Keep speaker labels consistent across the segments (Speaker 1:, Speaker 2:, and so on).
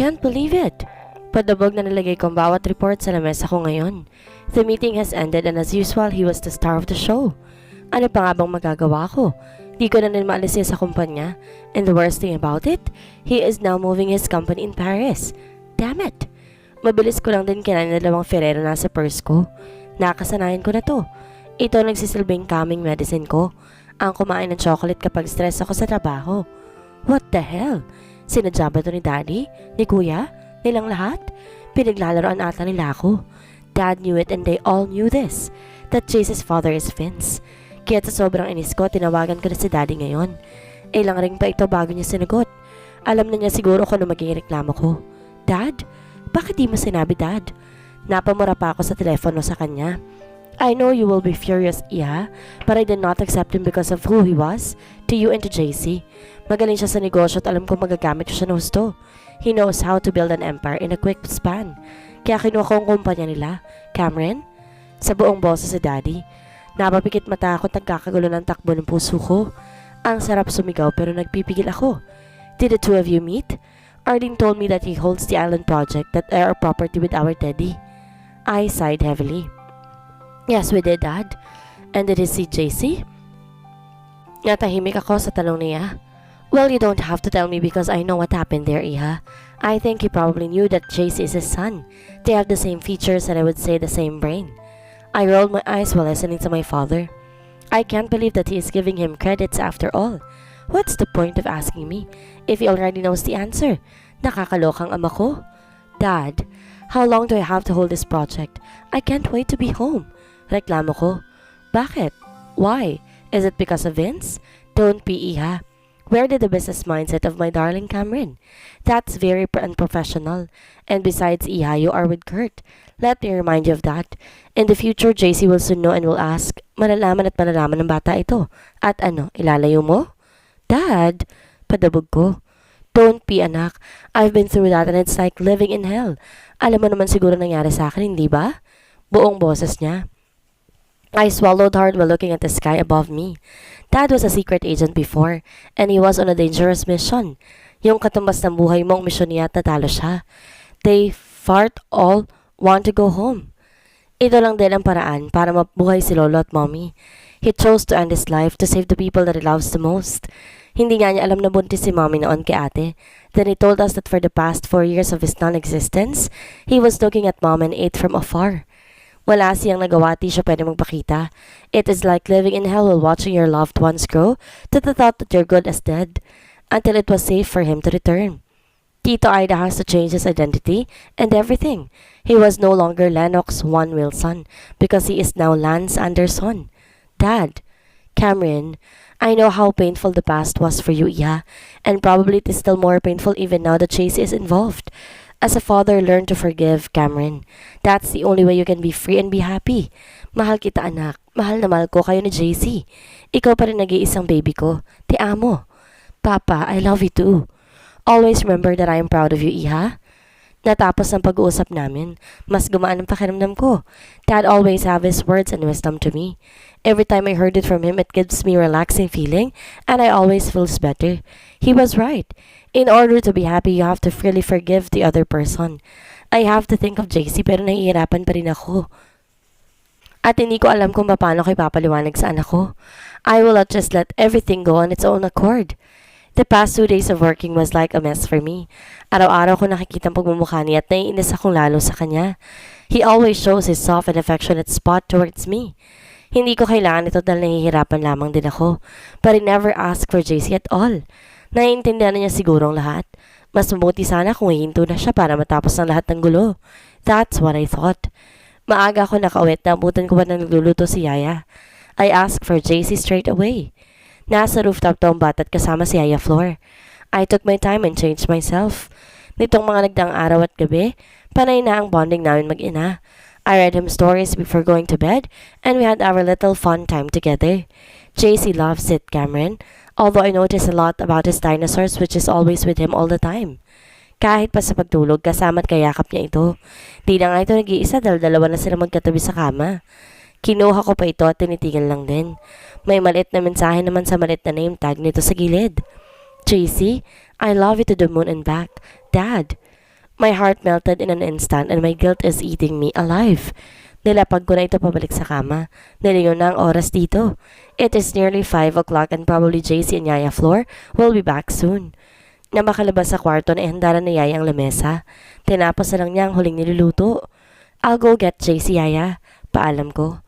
Speaker 1: can't believe it. Padabog na nilagay kong bawat report sa lamesa ko ngayon. The meeting has ended and as usual, he was the star of the show. Ano pa nga bang magagawa ko? Di ko na rin maalisin sa kumpanya. And the worst thing about it, he is now moving his company in Paris. Damn it! Mabilis ko lang din kinain na 2 Ferrero na sa purse ko. Nakasanayan ko na to. Ito ang nagsisilbing calming medicine ko. Ang kumain ng chocolate kapag stress ako sa trabaho. What the hell? Sinadya ba to ni Daddy? Ni Kuya? Nilang lahat? Pinaglalaroan ata nila ako. Dad knew it and they all knew this. That Chase's father is Vince. Kaya sa sobrang inis ko, tinawagan ko na si Daddy ngayon. Ilang ring pa ito bago niya sinagot. Alam na niya siguro kung ano magiging reklamo ko. Dad? Bakit di mo sinabi, Dad? Napamura pa ako sa telepono sa kanya. I know you will be furious, Iha, but I did not accept him because of who he was, to you and to JC. Magaling siya sa negosyo at alam kong magagamit siya ng husto. He knows how to build an empire in a quick span. Kaya kinuha ko ang kumpanya nila, Cameron. Sa buong boses si Daddy. Napapikit mata ako at nagkakagulo ng takbo ng puso ko. Ang sarap sumigaw pero nagpipigil ako. Did the two of you meet? Arlene told me that he holds the island project that are property with our Teddy. I sighed heavily. Yes, we did, Dad. And did he see JC? Natahimik ako sa tanong niya. Well, you don't have to tell me because I know what happened there, Iha. I think he probably knew that JC is his son. They have the same features and I would say the same brain. I rolled my eyes while listening to my father. I can't believe that he is giving him credits after all. What's the point of asking me if he already knows the answer? Nakakalokang ama ko. Dad, how long do I have to hold this project? I can't wait to be home. Reklamo ko. Bakit? Why? Is it because of Vince? Don't be, Iha. Where did the business mindset of my darling Cameron? That's very unprofessional. And besides, Iha, you are with Kurt. Let me remind you of that. In the future, JC will soon know and will ask, malalaman ng bata ito. At ano, ilalayo mo? Dad, padabog ko. Don't be, anak. I've been through that and it's like living in hell. Alam mo naman siguro nangyari sa akin, hindi ba? Buong boses niya. I swallowed hard while looking at the sky above me. Dad was a secret agent before, and he was on a dangerous mission. Yung katumbas ng buhay mong misyon niya at natalo siya. They fart all want to go home. Ito lang din ang paraan para mabuhay si Lolo at Mommy. He chose to end his life to save the people that he loves the most. Hindi nga niya alam na buntis si Mommy noon kay ate. Then he told us that for the past 4 years of his non-existence, he was looking at Mom and ate from afar. Wala siyang nagawa, di siya pwede magpakita. It is like living in hell while watching your loved ones grow to the thought that you're good as dead, until it was safe for him to return. Tito Ida has to change his identity and everything. He was no longer Lennox Juan Wilson because he is now Lance Anderson. Dad, Cameron, I know how painful the past was for you, Iha, and probably it is still more painful even now that Chase is involved. As a father, learn to forgive, Cameron. That's the only way you can be free and be happy. Mahal kita, anak. Mahal na mahal ko kayo ni JC. Ikaw pa rin nag-iisang baby ko. Te amo. Papa, I love you too. Always remember that I am proud of you, Iha. Natapos ang pag-uusap namin, mas gumaan ang pakiramdam ko. Dad always have his words and wisdom to me. Every time I heard it from him, it gives me a relaxing feeling, and I always feels better. He was right. In order to be happy, you have to freely forgive the other person. I have to think of JC pero nahihirapan pa rin ako. At hindi ko alam kung paano ko ipapaliwanag sa anak ko. I will not just let everything go on its own accord. The past 2 days of working was like a mess for me. Araw-araw ko nakikita ang pagmumukha niya at naiinis akong lalo sa kanya. He always shows his soft and affectionate spot towards me. Hindi ko kailangan ito dahil nahihirapan lamang din ako. But I never asked for JC at all. Naiintindihan na niya siguro ang lahat. Mas mabuti sana kung hihinto na siya para matapos ang lahat ng gulo. That's what I thought. Maaga ako nakauwi at naabutan ko ba na nagluluto si Yaya. I asked for JC straight away. Nasa rooftop to ang bata at kasama si Yaya Floor. I took my time and changed myself. Nitong mga nagdaang araw at gabi, panay na ang bonding namin mag-ina. I read him stories before going to bed, and we had our little fun time together. JC loves it, Cameron, although I notice a lot about his dinosaurs which is always with him all the time. Kahit pa sa pagtulog, kasama't kayakap niya ito. Di na nga ito nag-iisa dahil dalawa na sila magkatabi sa kama. Kinuha ko pa ito at tinitigan lang din. May maliit na mensahe naman sa maliit na name tag nito sa gilid. JC, I love you to the moon and back. Dad. My heart melted in an instant and my guilt is eating me alive. Nilapag ko na ito pabalik sa kama. Nilingon na ang oras dito. It is nearly 5 o'clock and probably JC and Yaya Floor will be back soon. Na makalabas sa kwarto na ihanda na ni Yaya ang lamesa. Tinapos na lang niya ang huling niluluto. I'll go get JC, Yaya. Paalam ko.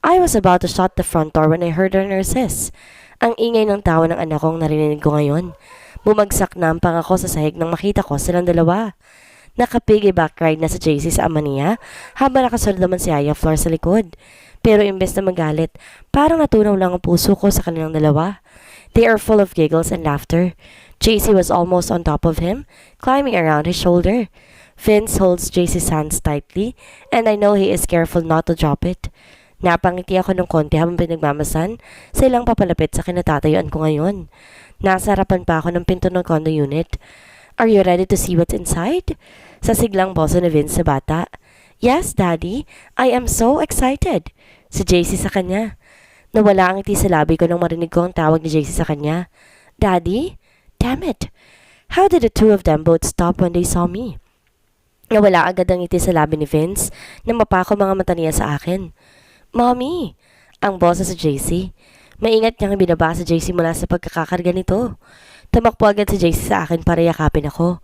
Speaker 1: I was about to shut the front door when I heard her nurses. Ang ingay ng tawa ng anak kong narinig ko ngayon. Bumagsak na ang pangako sa sahig nang makita ko silang dalawa. Nakapiggyback ride na sa JC sa ama niya habang nakasunod naman si Yaya Floor sa likod. Pero imbes na magalit, parang natunaw lang ang puso ko sa kanilang dalawa. They are full of giggles and laughter. JC was almost on top of him, climbing around his shoulder. Vince holds JC's hands tightly, and I know he is careful not to drop it. Napangiti ako ng konti habang pinagmamasan sa ilang papalapit sa kinatatayuan ko ngayon. Nasa harapan pa ako ng pinto ng condo unit. Are you ready to see what's inside? Sa siglang boso ni Vince sa bata. Yes, Daddy. I am so excited. Si JC sa kanya. Nawala ang ngiti sa labi ko nang marinig ko ang tawag ni JC sa kanya. Daddy? Damn it. How did the two of them both stop when they saw me? Nawala agad ang ngiti sa labi ni Vince nang mapako mga mata niya sa akin. Mommy! Ang boso sa JC. Maingat niyang binaba sa JC mula sa pagkakakarga nito. Tumakbo agad si JC sa akin para yakapin ako.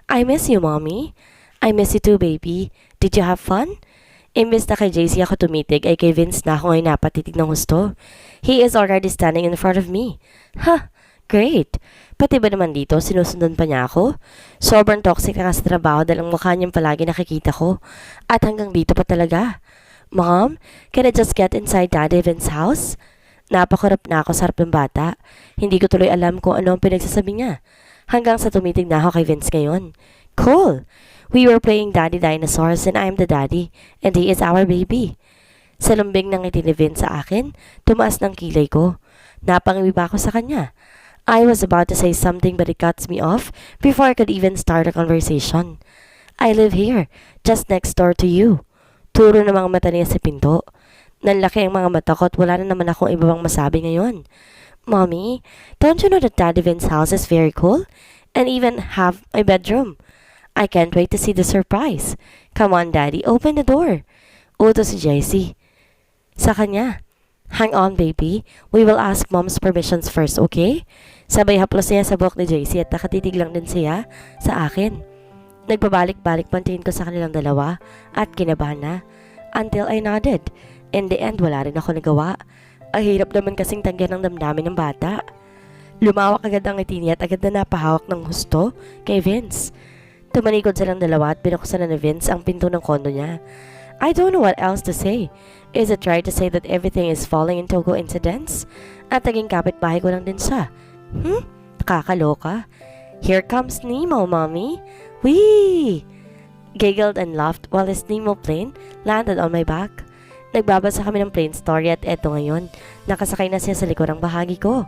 Speaker 1: I miss you, Mommy. I miss you too, baby. Did you have fun? Imbes na kay JC ako tumitig ay kay Vince na ako ngayon napatitig ng husto. He is already standing in front of me. Great. Pati ba naman dito, sinusundan pa niya ako? Sobrang toxic na sa trabaho dahil ang mukha niyang palagi nakikita ko. At hanggang dito pa talaga. Mom, can I just get inside Daddy Vince's house? Napakurap na ako sa harap ng bata. Hindi ko tuloy alam kung ano ang pinagsasabi niya. Hanggang sa tumitig na ako kay Vince ngayon. Cool! We were playing Daddy Dinosaurs and I'm the daddy and he is our baby. Sa lumbing ng ngiti ni Vince sa akin, tumaas ng kilay ko. Napangiwi pa ako sa kanya. I was about to say something but it cuts me off before I could even start a conversation. I live here, just next door to you. Turo ng mga mata niya sa pinto. Nanlaki ang mga mata ko at wala na naman akong iba pang masabi ngayon. Mommy, don't you know that Daddy Vince's house is very cool? And even have a bedroom. I can't wait to see the surprise. Come on, Daddy, open the door. Uto si JC. Sa kanya. Hang on, baby. We will ask Mom's permissions first, okay? Sabay haplos niya sa buhok ni JC at nakatitig lang din siya sa akin. Nagpabalik-balik pantingin ko sa kanilang dalawa at kinabahan na. Until I nodded. In the end, wala rin ako nagawa. Ang hirap naman kasing tanggihan ng damdamin ng bata. Lumawak agad ang ngiti niya at agad na napahawak ng husto kay Vince. Tumanikod silang dalawa at binuksan na ni Vince ang pinto ng kondo niya. I don't know what else to say. Is it right to say that everything is falling into coincidence? At naging kapitbahay ko lang din siya. Kakaloka. Here comes Nemo, Mommy. Whee! Giggled and laughed while his Nemo plane landed on my back. Nagbabasa kami ng plane story at eto ngayon, nakasakay na siya sa likurang bahagi ko.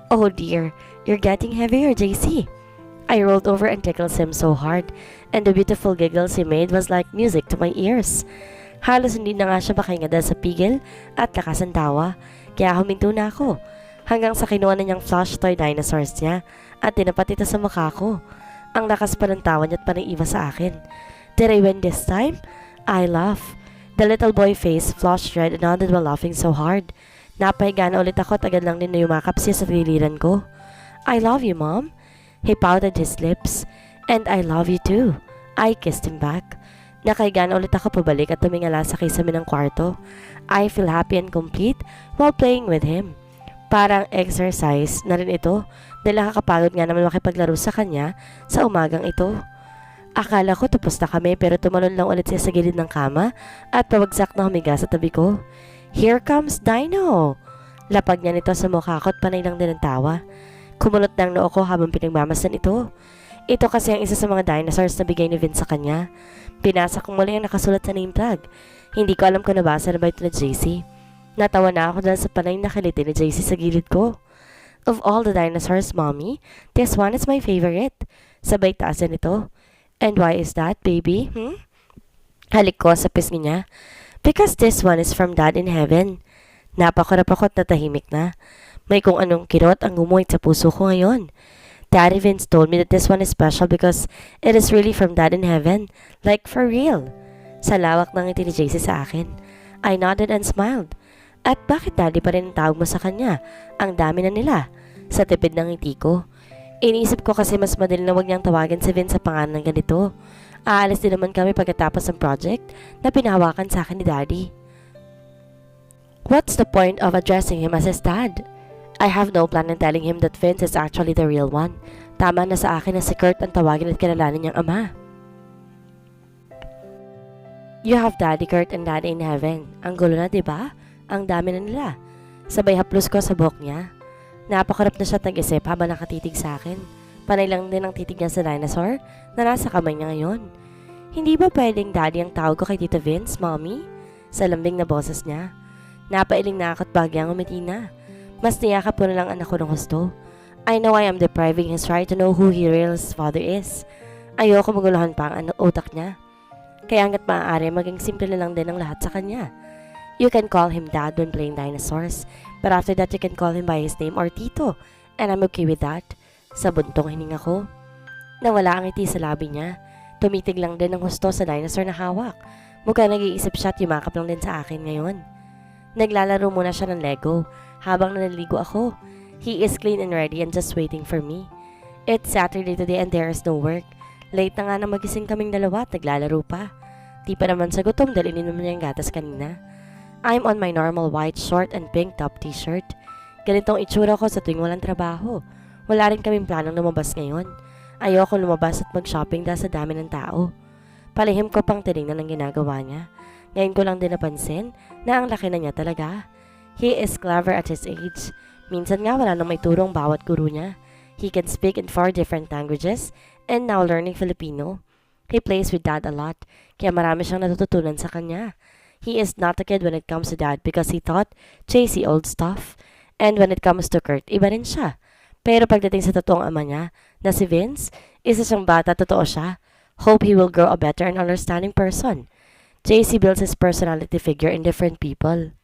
Speaker 1: Oh dear, you're getting heavier, JC. I rolled over and tickled him so hard, and the beautiful giggles he made was like music to my ears. Halos hindi na nga siya makahinga dahil sa pigil at lakas ng tawa, kaya huminto na ako, hanggang sa kinuha na niyang flush toy dinosaurs niya at tinapat ito sa mukha ko. Ang lakas pa ng tawa niya at panaiba sa akin. Did I win this time? I laugh. The little boy face flushed red and nodded while laughing so hard. Napahiga na ulit ako at agad lang din na yumakap siya sa giliran ko. I love you, Mom. He pouted his lips. And I love you too. I kissed him back. Nakahiga na ulit ako pabalik at tumingala sa kisame ng kwarto. I feel happy and complete while playing with him. Parang exercise na rin ito dahil nakakapagod nga naman makipaglaro sa kanya sa umagang ito. Akala ko tapos na kami pero tumalon lang ulit siya sa gilid ng kama at pabagsak na humiga sa tabi ko. Here comes Dino! Lapag niya nito sa mukha ko at panay lang din ang tawa. Kumulot ng noo ko habang pinagmamasan ito. Ito kasi ang isa sa mga dinosaurs na bigay ni Vince sa kanya. Pinasa ko muli ang nakasulat sa name tag. Hindi ko alam kung nabasa na ba ito na JC. Natawa na ako dahil sa panay na kiliti ni JC sa gilid ko. Of all the dinosaurs, Mommy, this one is my favorite. Sabay taasan ito. And why is that, baby? Halik ko sa pisngi niya. Because this one is from Dad in heaven. Napakurap ako at natahimik na. May kung anong kirot ang gumuhit sa puso ko ngayon. Daddy Vince told me that this one is special because it is really from Dad in heaven. Like for real. Sa lawak ng ngiti ni JC sa akin. I nodded and smiled. At bakit Daddy pa rin ang tawag mo sa kanya? Ang dami na nila. Sa tipid ng ngiti ko. Iniisip ko kasi mas madali na wag niyang tawagin si Vince sa pangalan ng ganito. Aalis din naman kami pagkatapos ng project na pinahawakan sa akin ni Daddy. What's the point of addressing him as his dad? I have no plan in telling him that Vince is actually the real one. Tama na sa akin na si Kurt ang tawagin at kilalanin niyang ama. You have Daddy Kurt and Daddy in heaven. Ang gulo na, diba? Ang dami na nila. Sabay haplos ko sa buhok niya. Napakarap na siya at nag-isip habang nakatitig sa akin. Panay lang din ang titig niya sa dinosaur na nasa kamay niya ngayon. Hindi ba pwedeng Daddy ang tawag ko kay Tito Vince, Mommy? Sa lambing na boses niya. Napailing na ako at bagyang umiti na. Mas niyakap ko na lang anak ko ng husto. I know I am depriving his right to know who he real father is. Ayoko maguluhan pa ang utak niya. Kaya hanggat maaari, maging simple na lang din ang lahat sa kanya. You can call him Dad when playing dinosaurs, but after that you can call him by his name or Tito, and I'm okay with that. Sa buntong hininga ko. Nawala ang ngiti sa labi niya. Tumitig lang din ang husto sa dinosaur na hawak. Mukha nag-iisip siya at yumakap lang din sa akin ngayon. Naglalaro muna siya ng Lego habang naliligo ako. He is clean and ready and just waiting for me. It's Saturday today and there is no work. Late na nga na magising kaming dalawa at naglalaro pa. Di pa naman sa gutom dahil ininom niya yung gatas kanina. I'm on my normal white short and pink top t-shirt. Ganitong itsura ko sa tuwing walang trabaho. Wala rin kaming planong lumabas ngayon. Ayoko lumabas at mag-shopping dahil sa dami ng tao. Palihim ko pang tinignan ang ginagawa niya. Ngayon ko lang din napansin na ang laki na niya talaga. He is clever at his age. Minsan nga wala nang may turong bawat guru niya. He can speak in 4 different languages and now learning Filipino. He plays with Dad a lot, kaya marami siyang natututunan sa kanya. He is not a kid when it comes to Dad because he thought chasey old stuff. And when it comes to Kurt, iba rin siya. Pero pagdating sa totoong ama niya, na si Vince, isa siyang bata, totoo siya. Hope he will grow a better and understanding person. JC builds his personality figure in different people.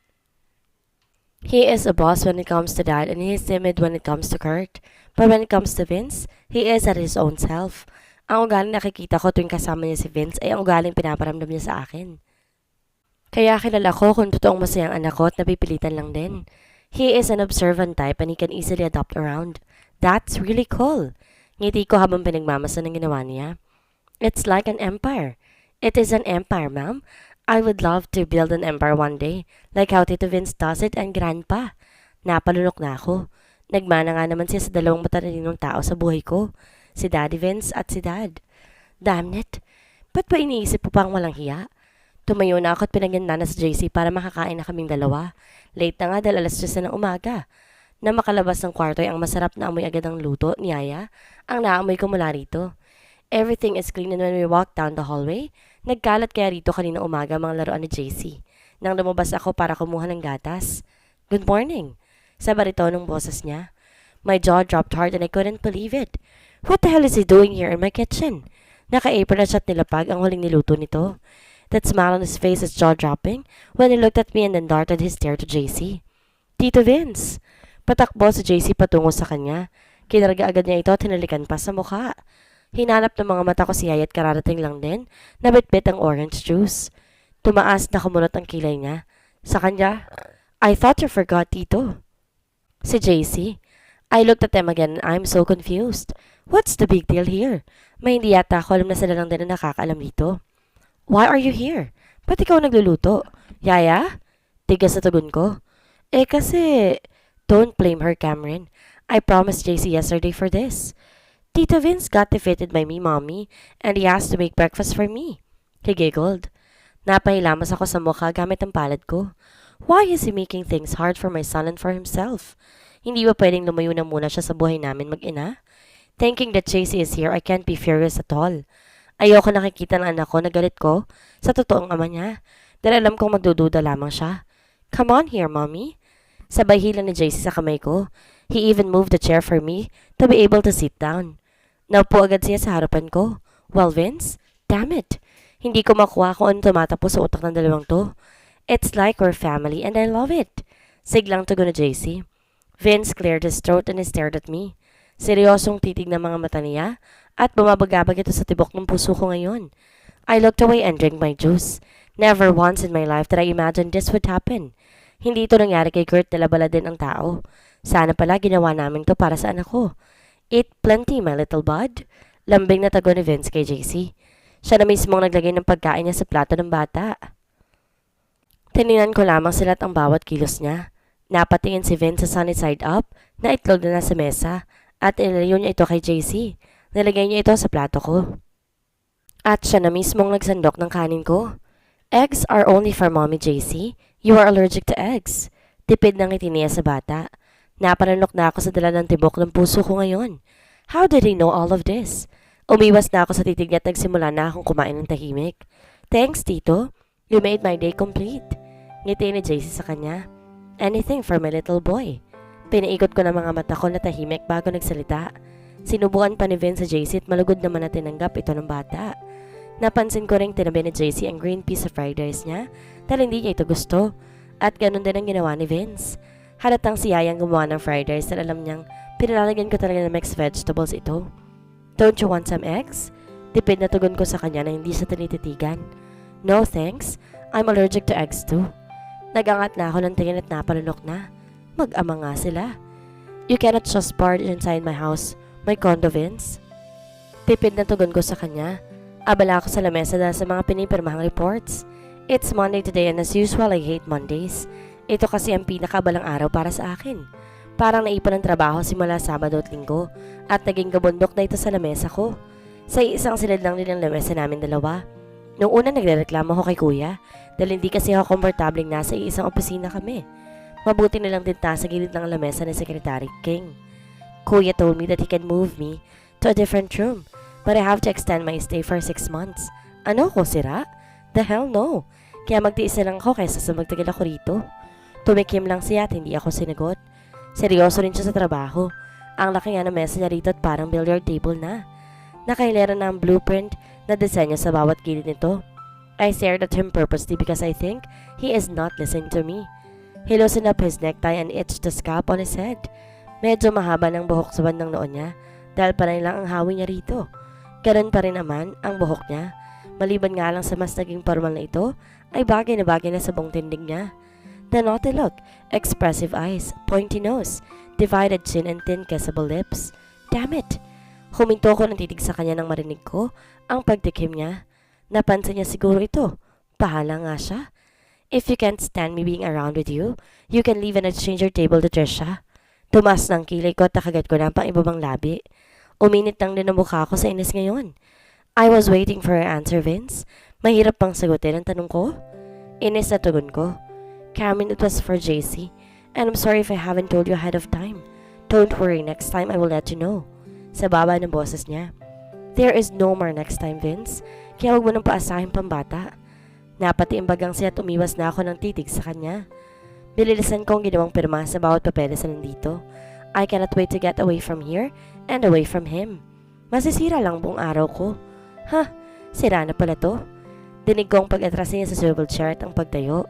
Speaker 1: He is a boss when it comes to Dad and he is timid when it comes to Kurt. But when it comes to Vince, he is at his own self. Ang ugaling nakikita ko tuwing kasama niya si Vince ay ang ugaling pinaparamdam niya sa akin. Kaya kilala ko kung totoong masayang anak ko at napipilitan lang din. He is an observant type and he can easily adopt around. That's really cool. Ngiti ko habang pinagmamasan ng ginawa niya. It's like an empire. It is an empire, ma'am. I would love to build an empire one day, like how Tito Vince does it and Grandpa. Napalunok na ako. Nagmana nga naman siya sa dalawang matalinong tao sa buhay ko. Si Daddy Vince at si Dad. Damn it. Ba't ba iniisip mo pang walang hiya? Tumayo na ako at pinaganda na sa JC para makakain na kaming dalawa. Late na nga dahil 10:00 na ng umaga. Na makalabas ng kwarto ay ang masarap na amoy agad ng luto ni Aya. Ang naamoy ko mula rito. Everything is clean and when we walk down the hallway, nagkalat kaya rito kanina umaga mga laruan ni JC. Nang lumabas ako para kumuha ng gatas. Good morning. Sa baritonong boses niya. My jaw dropped hard and I couldn't believe it. What the hell is he doing here in my kitchen? Naka-apron na siya at nilapag ang huling niluto nito. That smile on his face is jaw-dropping when he looked at me and then darted his stare to JC. Tito Vince! Patakbo si JC patungo sa kanya. Kinarga agad niya ito at hinalikan pa sa mukha. Hinanap ng mga mata ko si Yaya at kararating lang din na bitbit ang orange juice. Tumaas na kumunot ang kilay niya. Sa kanya, I thought you forgot, Tito. Si JC. I looked at them again and I'm so confused. What's the big deal here? May hindi yata ako alam na sila lang din na nakakaalam dito. Why are you here? Ba't ikaw nagluluto? Yaya? Tigas sa tugon ko. Kasi... Don't blame her, Cameron. I promised JC yesterday for this. Tito Vince got defeated by me, Mommy, and he asked to make breakfast for me. He giggled. Napahilamas ako sa mukha gamit ang palad ko. Why is he making things hard for my son and for himself? Hindi ba pwedeng lumayo na muna siya sa buhay namin mag-ina? Thinking that JC is here, I can't be furious at all. Ayoko nakikita ng anak ko na galit ko sa totoong ama niya. Dahil alam kong magdududa lamang siya. Come on here, Mommy. Sabay hila ni JC sa kamay ko. He even moved the chair for me to be able to sit down. Naupo agad siya sa harapan ko. Well, Vince, damn it. Hindi ko makuha kung ano tumatapos sa utak ng dalawang to. It's like we're family and I love it. Siglang tugon ni JC. Vince cleared his throat and he stared at me. Seryosong titig ng mga mata niya at bumabagabag ito sa tibok ng puso ko ngayon. I looked away and drank my juice. Never once in my life did I imagine this would happen. Hindi ito nangyari kay Kurt, dalabala din ang tao. Sana pala ginawa namin to para sa anak ko. Eat plenty, my little bud. Lambing na tago ni Vince kay JC. Siya na mismong naglagay ng pagkain niya sa plato ng bata. Tiningnan ko lamang sila at ang bawat kilos niya. Napatingin si Vince sa sunny side up na itlog na nasa mesa at inilayo niya ito kay JC. Nilagay niya ito sa plato ko. At siya na mismong nagsandok ng kanin ko. Eggs are only for Mommy, JC. You are allergic to eggs. Tipid ng ngiti niya sa bata. Napananok na ako sa dala ng tibok ng puso ko ngayon. How did he know all of this? Umiwas na ako sa titig niya at nagsimula na akong kumain ng tahimik. Thanks, Tito. You made my day complete. Ngiti ni JC sa kanya. Anything for my little boy. Pinaikot ko ng mga mata ko na tahimik bago nagsalita. Sinubukan pa ni Vince sa JC at malugod naman na tinanggap ito ng bata. Napansin ko ring tinabi ni JC ang green piece of fried rice niya dahil hindi niya ito gusto. At ganun din ang ginawa ni Vince. Halatang si Yayang gumawa ng fried rice dahil alam niyang pinalalagyan ko talaga ng mixed vegetables ito. Don't you want some eggs? Tipid na tugon ko sa kanya na hindi siya tinititigan. No thanks, I'm allergic to eggs too. Nagangat na ako ng tingin at napalunok na. Mag-ama nga sila. You cannot just barge inside my house, my condo, Vince. Tipid na tugon ko sa kanya. Abala ako sa lamesa dahil sa mga pinipirmahang reports. It's Monday today and as usual, I hate Mondays. Ito kasi ang pinakabalang araw para sa akin. Parang naipon ng trabaho simula Sabado at Linggo at naging gabundok na ito sa lamesa ko. Sa isang silid lang din ang lamesa namin dalawa. Noong una nagrereklamo ko kay Kuya dahil hindi kasi ako komportabling nasa isang opisina kami. Mabuti na lang din nasa gilid ng lamesa ni Secretary King. Kuya told me that he can move me to a different room. But I have to extend my stay for 6 months. Ano ko, sira? The hell no. Kaya magtiis na lang ako kaysa sa magtagal ako rito. Tumikim lang siya at hindi ako sinagot. Seryoso rin siya sa trabaho. Ang laki nga ng mesa niya rito at parang billiard table na. Nakahilera na ang blueprint na disenyo sa bawat gilid nito. I stared at him purposely because I think he is not listening to me. He loosened up his necktie and itched the scalp on his head. Medyo mahaba ng buhok sa bandang noon niya dahil panay lang ang hawi niya rito. Ganun pa rin naman ang buhok niya. Maliban nga lang sa mas naging formal na ito, ay bagay na sa buong tindig niya. The naughty look, expressive eyes, pointy nose, divided chin and thin kissable lips. Damn it! Huminto ko ng titig sa kanya nang marinig ko ang pagtikim niya. Napansin niya siguro ito. Bahala nga siya. If you can't stand me being around with you, you can leave and exchange your table to Trisha. Tumas ng kilay ko at nakagat ko na pang ibabang labi. Uminit lang din ang mukha ko sa inis ngayon. I was waiting for her answer, Vince. Mahirap pang sagutin ang tanong ko. Inis na tugon ko. Carmen, it was for JC. And I'm sorry if I haven't told you ahead of time. Don't worry, next time I will let you know. Sa baba ng boses niya. There is no more next time, Vince. Kaya huwag mo nang paasahin pambata. Napatiimbagang siya at umiwas na ako ng titig sa kanya. Bililisan ko ang ginawang pirma sa bawat papeles na nandito. I cannot wait to get away from here and away from him. Masisira lang buong araw ko. Sira na pala to. Dinig ko ang pag-atras niya sa swivel chair at ang pagtayo.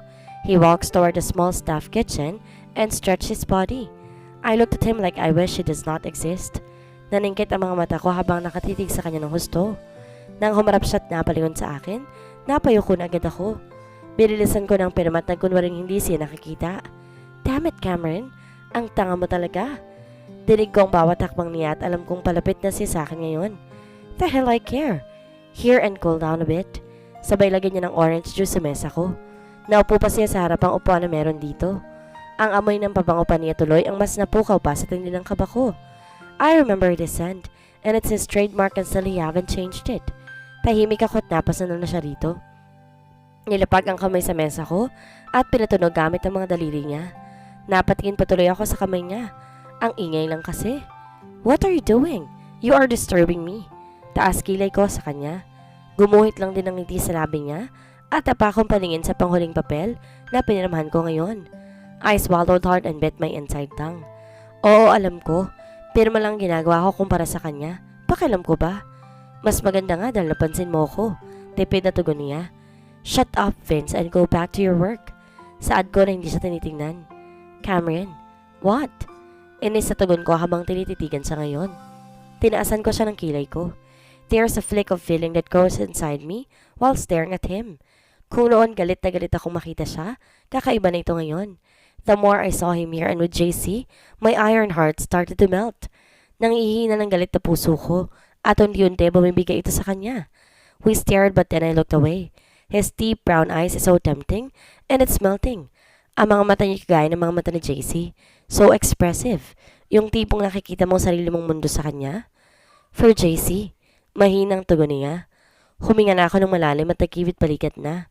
Speaker 1: He walks toward the small staff kitchen and stretched his body. I looked at him like I wish he does not exist. Naningkit ang mga mata ko habang nakatitig sa kanya ng husto. Nang humarap siya at napalingon sa akin, napayuko na agad ako. Bililisan ko ng pirma at nagkunwaring hindi siya nakikita. Damn it, Cameron. Ang tanga mo talaga. Dinig ko ang bawat hakbang niya at alam kong palapit na siya sa akin ngayon. The hell I care. Here and cool down a bit. Sabay lagyan niya ng orange juice sa mesa ko. Naupo pa siya sa harapang upuan na meron dito. Ang amoy ng pabango pa niya tuloy ang mas napukaw pa sa tindi ng kaba ko. I remember this scent, and it's his trademark and still he haven't changed it. Tahimik ako at napasan na siya rito. Nilapag ang kamay sa mesa ko at pinatunog gamit ang mga daliri niya. Napatingin patuloy ako sa kamay niya. Ang ingay lang kasi. What are you doing? You are disturbing me. Taas kilay ko sa kanya. Gumuhit lang din ang ngiti sa labi niya at apakong paningin sa panghuling papel na pinirmahan ko ngayon. I swallowed hard and bit my inside tongue. Oo, alam ko. Pirma lang ginagawa ko kumpara sa kanya. Pakialam ko ba? Mas maganda nga dahil napansin mo ko. Tipid na tugon niya. Shut up, Vince, and go back to your work. Saad ko na hindi siya tinitingnan. Cameron, what? Inis sa tugon ko habang tinititigan sa ngayon. Tinaasan ko siya ng kilay ko. There's a flick of feeling that grows inside me while staring at him. Kung noon galit na galit akong makita siya, kakaiba na ito ngayon. The more I saw him here and with JC, my iron heart started to melt. Nangihina ng galit na puso ko at unti-unti bumibigay ito sa kanya. We stared but then I looked away. His deep brown eyes is so tempting and it's melting. Ang mga mata niya kagaya ng mga mata ni JC. So expressive. Yung tipong nakikita mong sarili mong mundo sa kanya. For JC, mahinang tugon niya. Huminga na ako ng malalim at nagkibit balikat na.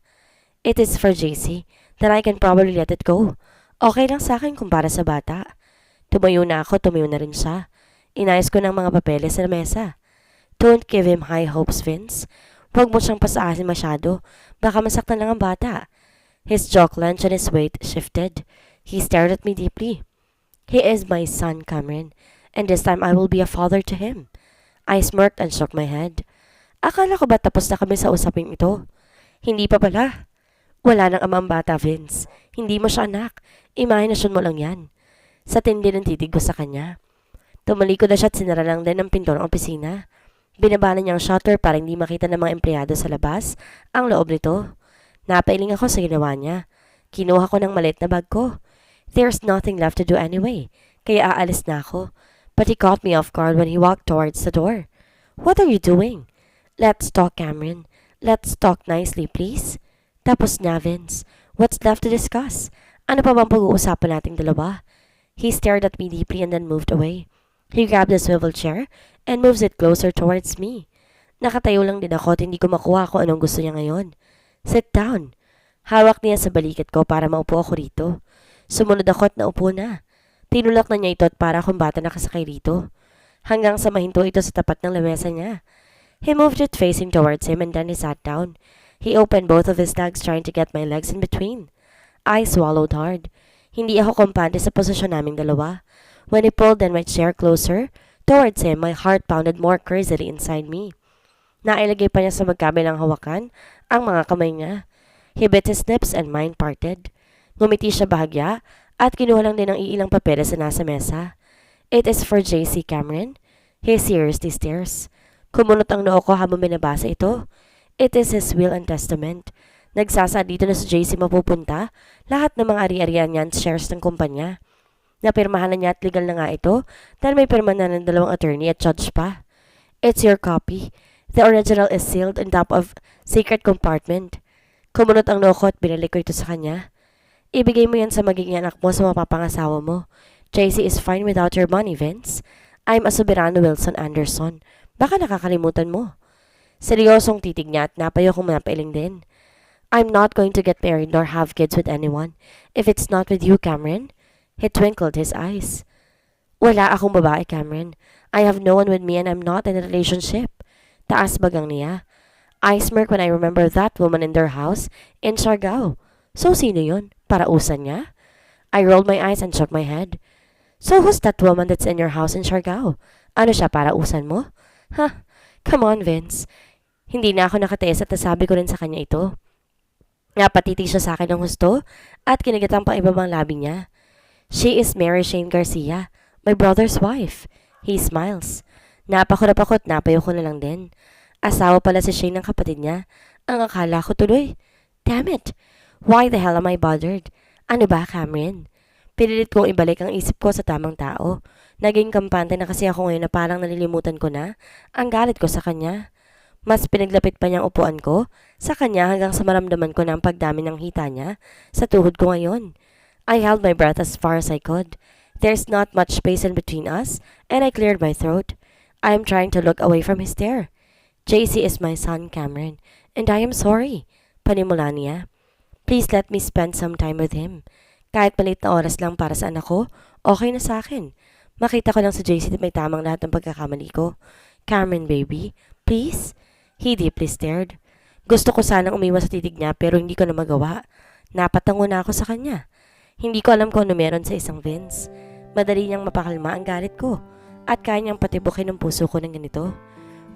Speaker 1: It is for JC that I can probably let it go. Okay lang sa akin kumpara sa bata. Tumayo na ako, tumayo na rin siya. Inayos ko ng mga papeles sa mesa. Don't give him high hopes, Vince. Huwag mo siyang pasaasin masyado. Baka masaktan lang ang bata. His jaw clenched and his weight shifted. He stared at me deeply. He is my son, Cameron, and this time I will be a father to him. I smirked and shook my head. Akala ko ba tapos na kami sa usaping ito? Hindi pa pala. Wala nang amang bata, Vince. Hindi mo siya anak. Imahinasyon mo lang yan. Sa tindi ng titig ko sa kanya. Tumalikod na siya at sinara lang din ang pinto ng opisina. Binabala niya ang shutter para hindi makita ng mga empleyado sa labas ang loob nito. Napailing ako sa ginawa niya. Kinuha ko ng maliit na bag ko. There's nothing left to do anyway, kaya aalis na ako. But he caught me off guard when he walked towards the door. What are you doing? Let's talk, Cameron. Let's talk nicely, please. Tapos na, Vince. What's left to discuss? Ano pa bang pag-uusapan nating dalawa? He stared at me deeply and then moved away. He grabbed a swivel chair and moves it closer towards me. Nakatayo lang din ako at hindi ko makuha kung anong gusto niya ngayon. Sit down. Hawak niya sa balikat ko para maupo ako rito. Sumunod ako at naupo na. Tinulak na niya ito at para akong bata nakasakay rito. Hanggang sa mahinto ito sa tapat ng lamesa niya. He moved it facing towards him and then he sat down. He opened both of his legs trying to get my legs in between. I swallowed hard. Hindi ako kumpante sa posisyon naming dalawa. When he pulled in my chair closer towards him, my heart pounded more crazily inside me. Nailagay pa niya sa magkabilang hawakan ang mga kamay niya. He bit his lips and mine parted. Ngumiti siya bahagya at kinuha lang din ang iilang papeles na nasa mesa. It is for JC, Cameron. He seriously stares. Kumunot ang noo ko habang binabasa ito. It is his will and testament. Nagsasaad dito na sa JC mapupunta lahat ng mga ari-arian niyan shares ng kumpanya. Napirmahan na niya at legal na nga ito dahil may pirma na ng dalawang attorney at judge pa. It's your copy. The original is sealed on top of secret compartment. Kumunot ang noo ko at binalik ko ito sa kanya. Ibigay mo yan sa magiging anak mo sa mapapangasawa mo. JC is fine without your money, Vince. I'm a Soberano Wilson Anderson. Baka nakakalimutan mo. Seryosong titig niya at napayo kong mapailing din. I'm not going to get married nor have kids with anyone. If it's not with you, Cameron. He twinkled his eyes. Wala akong babae, Cameron. I have no one with me and I'm not in a relationship. Taas bagang niya. I smirk when I remember that woman in their house in Siargao. So sino yun? Parausan niya? I rolled my eyes and shook my head. So who's that woman that's in your house in Siargao? Ano siya, parausan mo? Huh, come on, Vince. Hindi na ako nakatiis at nasabi ko rin sa kanya ito. Napatiti siya sa akin ng husto at kinagatang pang ibabang labi niya. She is Mary Shane Garcia, my brother's wife. He smiles. Napako at napayo ko na lang din. Asawa pala si Shane ng kapatid niya. Ang akala ko tuloy. Damn it! Why the hell am I bothered? Ano ba, Cameron? Pinilit kong ibalik ang isip ko sa tamang tao. Naging kampante na kasi ako ngayon na parang nalilimutan ko na ang galit ko sa kanya. Mas pinaglapit pa niyang upuan ko sa kanya hanggang sa maramdaman ko na ang pagdami ng hita niya sa tuhod ko ngayon. I held my breath as far as I could. There's not much space in between us, and I cleared my throat. I am trying to look away from his stare. JC is my son, Cameron, and I am sorry. Panimula niya. Please let me spend some time with him. Kahit maliit na oras lang para sa anak ko, okay na sa akin. Makita ko lang sa JC na may tamang lahat ng pagkakamali ko. Cameron, baby, please? He deeply stared. Gusto ko sanang umiwas sa titig niya pero hindi ko na magawa. Napatango na ako sa kanya. Hindi ko alam kung ano meron sa isang Vince. Madali niyang mapakalma ang galit ko at kaya niyang patibukin ang puso ko ng ganito.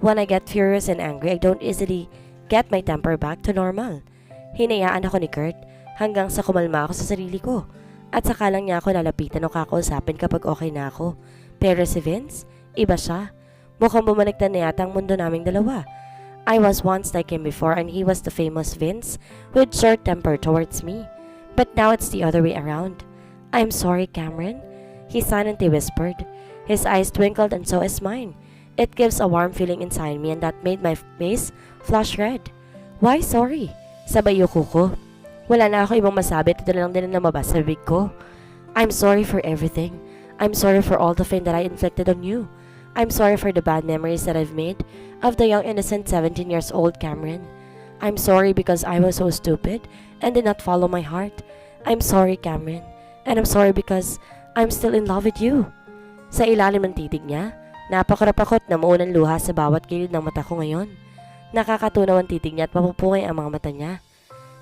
Speaker 1: When I get furious and angry, I don't easily get my temper back to normal. Hinayaan ako ni Kurt hanggang sa kumalma ako sa sarili ko At saka lang niya ako lalapitan o kakausapin kapag okay na ako. Pero si Vince, iba siya. Mukhang bumaliktad na yata ang mundo naming dalawa. I was once like him before and he was the famous Vince with short temper towards me. But now it's the other way around. I'm sorry, Cameron, he silently whispered. His eyes twinkled and so is mine. It gives a warm feeling inside me and that made my face flush red. Why sorry? Sabay yuko ko. Wala na ako ibang masabi at ito lang din ang lumabas sa bibig ko. I'm sorry for everything. I'm sorry for all the pain that I inflicted on you. I'm sorry for the bad memories that I've made of the young innocent 17 years old Cameron. I'm sorry because I was so stupid and did not follow my heart. I'm sorry, Cameron. And I'm sorry because I'm still in love with you. Sa ilalim ng titig niya, napakarapakot na maunang luha sa bawat gilid ng mata ko ngayon. Nakakatunaw ang titig niya at mapupungay ang mga mata niya.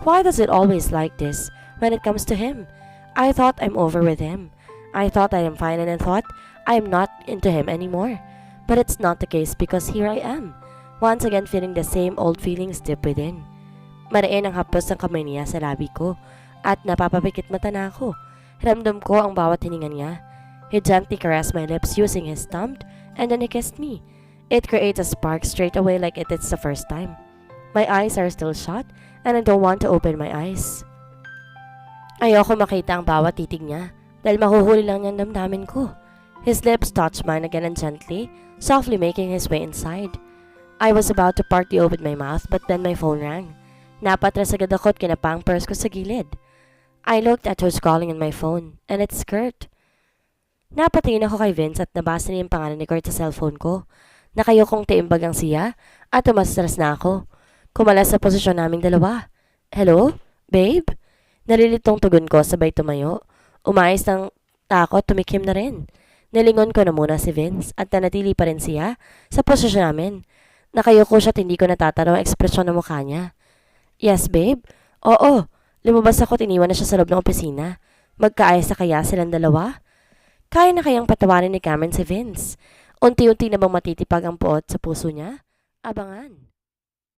Speaker 1: Why does it always like this when it comes to him? I thought I'm over with him. I thought I am fine and I thought I am not into him anymore. But it's not the case because here I am, once again feeling the same old feelings deep within. Marain ang hapos ng kamay niya sa labi ko at napapapikit mata na ako. Ramdam ko ang bawat hininga niya. He gently caressed my lips using his thumb and then he kissed me. It creates a spark straight away like it's the first time. My eyes are still shut and I don't want to open my eyes. Ayoko makita ang bawat titig niya dahil mahuhuli lang niya ang damdamin ko. His lips touched mine again and gently, softly making his way inside. I was about to partly open my mouth but then my phone rang. Napatras agad ako at kinapa ang purse ko sa gilid. I looked at who's calling on my phone and it's Kurt. Napatingin ako kay Vince at nabasa niya yung pangalan ni Kurt sa cellphone ko. Nakayokong tiimbag ang siya at umastres na ako. Kumalas sa posisyon naming dalawa. Hello? Babe? Nalilitong tugon ko sabay tumayo. Umayos ng takot, tumikim na rin. Nilingon ko na muna si Vince at nanatili pa rin siya sa posisyon namin. Nakayoko siya at hindi ko natatanaw ang ekspresyon ng mukha niya. Yes, babe? Oo. Lumabas ako at iniwan na siya sa loob ng opisina. Magkaayos na kaya silang dalawa? Kaya na kayang patawarin ni Cameron si Vince? Unti-unti na bang matitipag ang puot sa puso niya? Abangan.